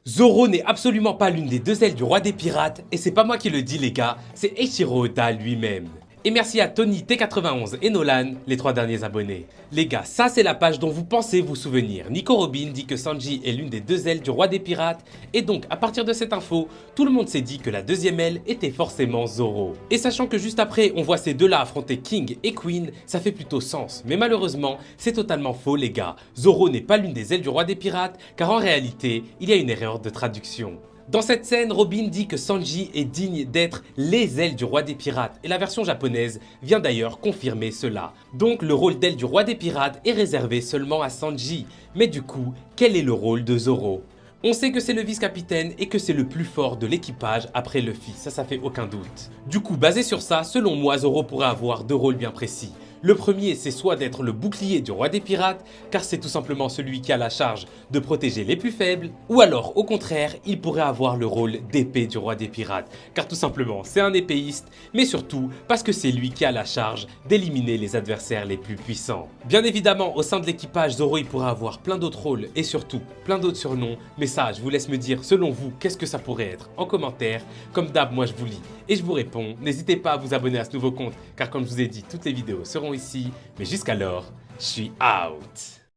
Zoro n'est absolument pas l'une des deux ailes du roi des pirates, et c'est pas moi qui le dis les gars, c'est Eiichiro Oda lui-même. Et merci à Tony T91 et Nolan, les 3 derniers abonnés. Les gars, ça c'est la page dont vous pensez vous souvenir. Nico Robin dit que Sanji est l'une des deux ailes du roi des pirates, et donc à partir de cette info, tout le monde s'est dit que la deuxième aile était forcément Zoro. Et sachant que juste après on voit ces deux-là affronter King et Queen, ça fait plutôt sens. Mais malheureusement, c'est totalement faux les gars. Zoro n'est pas l'une des ailes du roi des pirates, car en réalité, il y a une erreur de traduction. Dans cette scène, Robin dit que Sanji est digne d'être les ailes du roi des pirates et la version japonaise vient d'ailleurs confirmer cela. Donc le rôle d'aile du roi des pirates est réservé seulement à Sanji. Mais du coup, quel est le rôle de Zoro? On sait que c'est le vice-capitaine et que c'est le plus fort de l'équipage après Luffy, ça fait aucun doute. Du coup, basé sur ça, selon moi, Zoro pourrait avoir deux rôles bien précis. Le premier, c'est soit d'être le bouclier du roi des pirates, car c'est tout simplement celui qui a la charge de protéger les plus faibles, ou alors, au contraire, il pourrait avoir le rôle d'épée du roi des pirates, car tout simplement, c'est un épéiste, mais surtout parce que c'est lui qui a la charge d'éliminer les adversaires les plus puissants. Bien évidemment, au sein de l'équipage, Zoro il pourrait avoir plein d'autres rôles, et surtout, plein d'autres surnoms, mais ça, je vous laisse me dire, selon vous, qu'est-ce que ça pourrait être en commentaire. Comme d'hab, moi je vous lis et je vous réponds. N'hésitez pas à vous abonner à ce nouveau compte, car comme je vous ai dit, toutes les vidéos seront ici, mais jusqu'alors, je suis out.